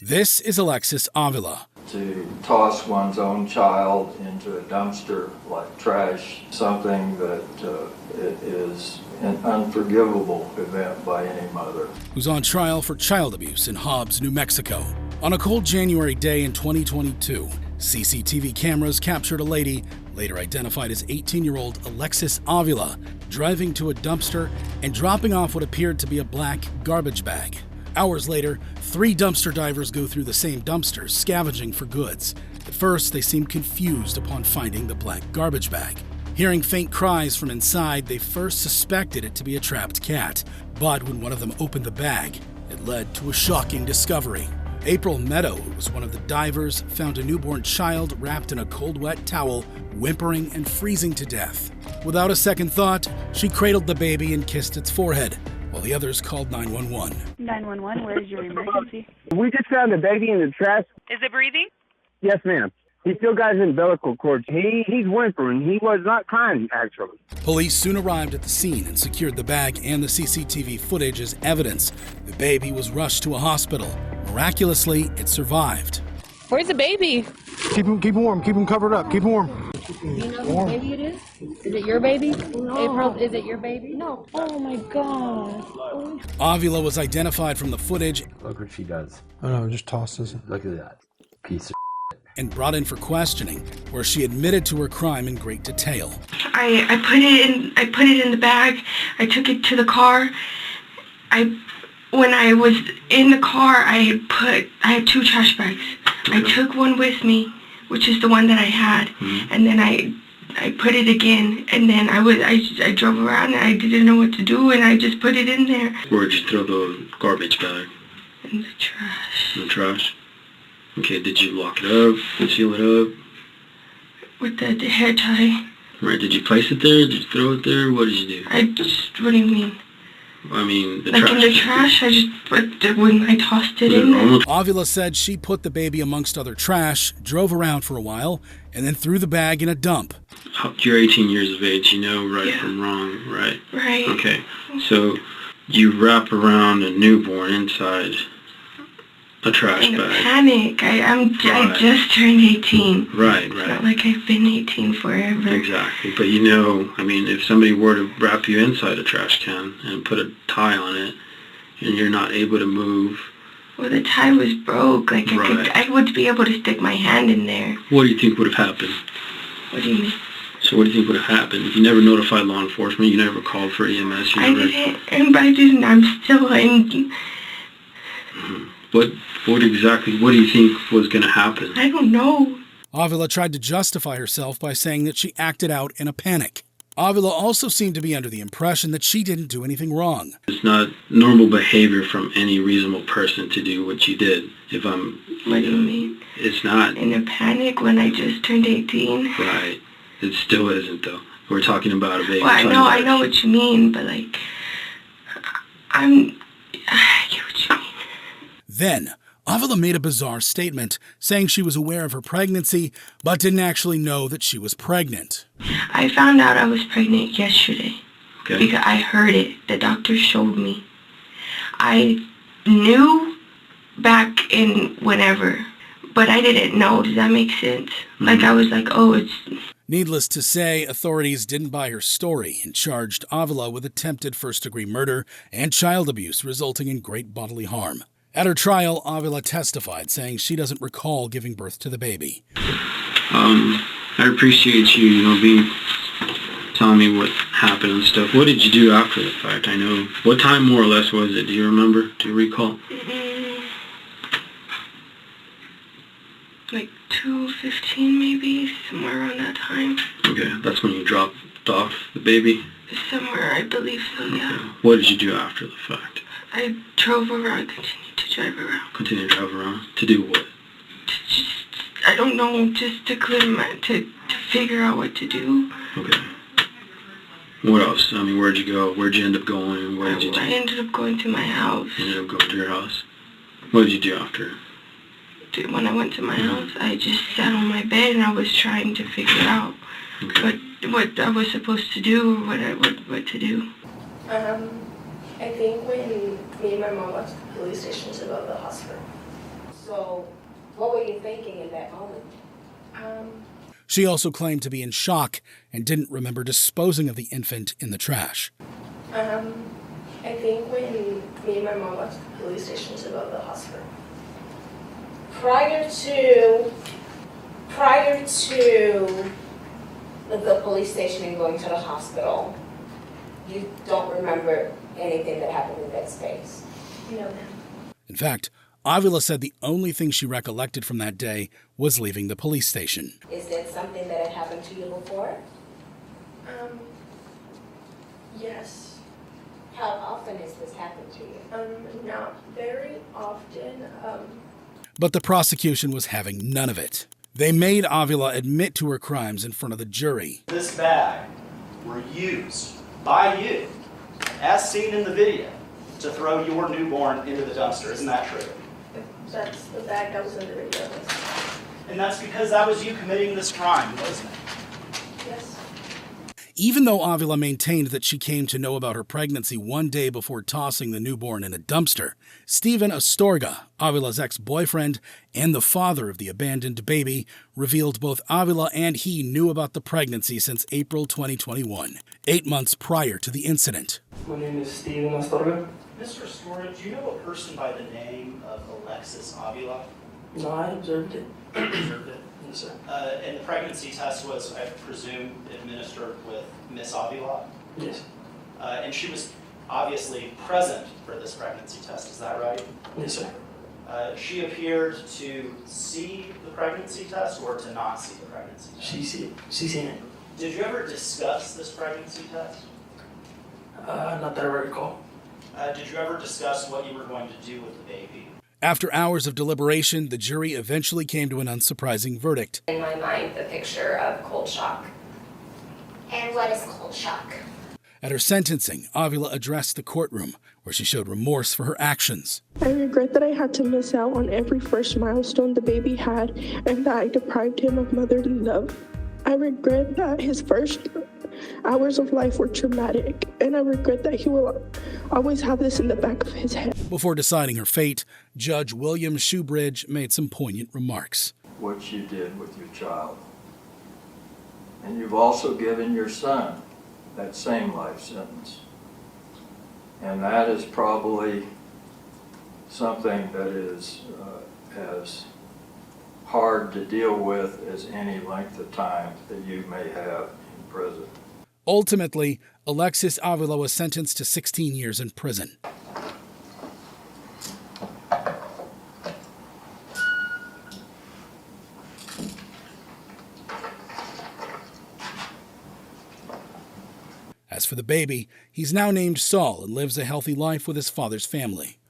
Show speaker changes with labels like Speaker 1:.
Speaker 1: This is Alexis Avila.
Speaker 2: To toss one's own child into a dumpster like trash, something that it is an unforgivable event by any mother.
Speaker 1: Who's on trial for child abuse in Hobbs, New Mexico. On a cold January day in 2022, CCTV cameras captured a lady, later identified as 18-year-old Alexis Avila, driving to a dumpster and dropping off what appeared to be a black garbage bag. Hours later, 3 dumpster divers go through the same dumpsters, scavenging for goods. At first, they seem confused upon finding the black garbage bag. Hearing faint cries from inside, they first suspected it to be a trapped cat. But when one of them opened the bag, it led to a shocking discovery. April Meadow, who was one of the divers, found a newborn child wrapped in a cold, wet towel, whimpering and freezing to death. Without a second thought, she cradled the baby and kissed its forehead, while the others called 911.
Speaker 3: 911, where is your emergency?
Speaker 4: We just found the baby in the trash.
Speaker 3: Is it breathing?
Speaker 4: Yes, ma'am. He still got his umbilical cord. He's whimpering. He was not crying, actually.
Speaker 1: Police soon arrived at the scene and secured the bag and the CCTV footage as evidence. The baby was rushed to a hospital. Miraculously, it survived.
Speaker 5: Where's the baby?
Speaker 6: Keep him warm. Keep him covered up. Keep him warm.
Speaker 5: Do you know whose baby it is? Is it your baby? No. April, is it your baby? No. Oh my God.
Speaker 1: Avila was identified from the footage.
Speaker 7: Look what she does.
Speaker 6: Oh no, just tosses it.
Speaker 7: Look at that piece of
Speaker 1: And brought in for questioning, where she admitted to her crime in great detail.
Speaker 8: I put it in the bag. I took it to the car. When I was in the car, I had 2 trash bags. I took one with me, which is the one that I had, and then I put it again, and then I drove around and I didn't know what to do, and I just put it in there.
Speaker 9: Where'd you throw the garbage bag?
Speaker 8: In the trash.
Speaker 9: In the trash? Okay, did you lock it up, seal it up?
Speaker 8: With the hair tie.
Speaker 9: Right, did you place it there? Did you throw it there? What did you do?
Speaker 8: What do you mean?
Speaker 9: I mean, the
Speaker 8: like
Speaker 9: trash.
Speaker 8: in the trash, I just when I tossed it in there.
Speaker 1: Avila said she put the baby amongst other trash, drove around for a while, and then threw the bag in a dump.
Speaker 9: You're 18 years of age, you know right from wrong, right?
Speaker 8: Right.
Speaker 9: Okay, so you wrap around a newborn inside a trash
Speaker 8: in
Speaker 9: bag.
Speaker 8: a panic. I just turned 18.
Speaker 9: Right.
Speaker 8: It's not like I've been 18 forever.
Speaker 9: Exactly. But you know, I mean, if somebody were to wrap you inside a trash can and put a tie on it, and you're not able to move.
Speaker 8: Well, the tie was broke. Like I would be able to stick my hand in there.
Speaker 9: What do you think would have happened?
Speaker 8: What do you mean?
Speaker 9: So what do you think would have happened? You never notified law enforcement. You never called for EMS.
Speaker 8: I didn't. I'm still in.
Speaker 9: What do you think was going to happen?
Speaker 8: I don't know.
Speaker 1: Avila tried to justify herself by saying that she acted out in a panic. Avila also seemed to be under the impression that she didn't do anything wrong.
Speaker 9: It's not normal behavior from any reasonable person to do what you did.
Speaker 8: What do you mean?
Speaker 9: It's not.
Speaker 8: In a panic when I just turned 18?
Speaker 9: Right. It still isn't, though. We're talking about a baby.
Speaker 8: Well, I know what you mean, but like, I get what you mean.
Speaker 1: Then, Avila made a bizarre statement, saying she was aware of her pregnancy, but didn't actually know that she was pregnant.
Speaker 8: I found out I was pregnant yesterday.
Speaker 9: Okay.
Speaker 8: Because I heard it. The doctor showed me. I knew back in whenever, but I didn't know. Does that make sense? Like, I was like, oh, it's...
Speaker 1: Needless to say, authorities didn't buy her story and charged Avila with attempted first-degree murder and child abuse resulting in great bodily harm. At her trial, Avila testified, saying she doesn't recall giving birth to the baby.
Speaker 9: I appreciate you, telling me what happened and stuff. What did you do after the fact? I know. What time more or less was it? Do you remember? Do you recall?
Speaker 8: Like 2:15 maybe, somewhere around that time.
Speaker 9: Okay, that's when you dropped off the baby?
Speaker 8: Somewhere, I believe so, yeah.
Speaker 9: Okay. What did you do after the fact?
Speaker 8: I drove around, continued to drive around.
Speaker 9: Continue to drive around? To do what?
Speaker 8: I don't know, just to clear to figure out what to do.
Speaker 9: Okay. What else? I mean, where'd you go? Where'd you end up going? What did you do?
Speaker 8: I ended up going to my house.
Speaker 9: You ended up going to your house? What did you do after?
Speaker 8: When I went to my house, I just sat on my bed and I was trying to figure out what I was supposed to do or what to do.
Speaker 10: I think when me and my mom went to the police station to go to the hospital. So, what were you thinking in that moment?
Speaker 1: She also claimed to be in shock and didn't remember disposing of the infant in the trash.
Speaker 11: I think when me and my mom left the police station to go to the hospital.
Speaker 10: Prior to the police station and going to the hospital, you don't remember anything that happened in that space?
Speaker 11: No, ma'am.
Speaker 1: In fact, Avila said the only thing she recollected from that day was leaving the police station.
Speaker 10: Is that something that had happened to you before?
Speaker 11: Yes.
Speaker 10: How often has this happened to you?
Speaker 11: Not very often.
Speaker 1: But the prosecution was having none of it. They made Avila admit to her crimes in front of the jury.
Speaker 12: This bag were used by you, as seen in the video, to throw your newborn into the dumpster. Isn't that true?
Speaker 11: That's the bag that was in the video.
Speaker 12: And that's because that was you committing this crime, wasn't it?
Speaker 11: Yes.
Speaker 1: Even though Avila maintained that she came to know about her pregnancy one day before tossing the newborn in a dumpster, Stephen Astorga, Avila's ex-boyfriend and the father of the abandoned baby, revealed both Avila and he knew about the pregnancy since April 2021, 8 months prior to the incident.
Speaker 13: My name is Stephen Astorga.
Speaker 12: Mr. Astorga, do you know a person by the name of Alexis Avila?
Speaker 13: No, I observed it.
Speaker 12: Observed it?
Speaker 13: Yes, sir.
Speaker 12: And the pregnancy test was, I presume, administered with Miss Avila?
Speaker 13: Yes.
Speaker 12: And she was obviously present for this pregnancy test, is that right?
Speaker 13: Yes, sir.
Speaker 12: She appeared to see the pregnancy test or to not see the pregnancy test?
Speaker 13: She seen it.
Speaker 12: Did you ever discuss this pregnancy test?
Speaker 13: Not that I recall.
Speaker 12: Did you ever discuss what you were going to do with the baby?
Speaker 1: After hours of deliberation, the jury eventually came to an unsurprising verdict.
Speaker 10: In my mind, the picture of cold shock.
Speaker 14: And what is cold shock?
Speaker 1: At her sentencing, Avila addressed the courtroom, where she showed remorse for her actions.
Speaker 11: I regret that I had to miss out on every first milestone the baby had and that I deprived him of motherly love. I regret that his first hours of life were traumatic, and I regret that he will always have this in the back of his head.
Speaker 1: Before deciding her fate, Judge William Shoebridge made some poignant remarks.
Speaker 2: What you did with your child. And you've also given your son that same life sentence. And that is probably something that is as hard to deal with as any length of time that you may have in prison.
Speaker 1: Ultimately, Alexis Avila was sentenced to 16 years in prison. As for the baby, he's now named Saul and lives a healthy life with his father's family.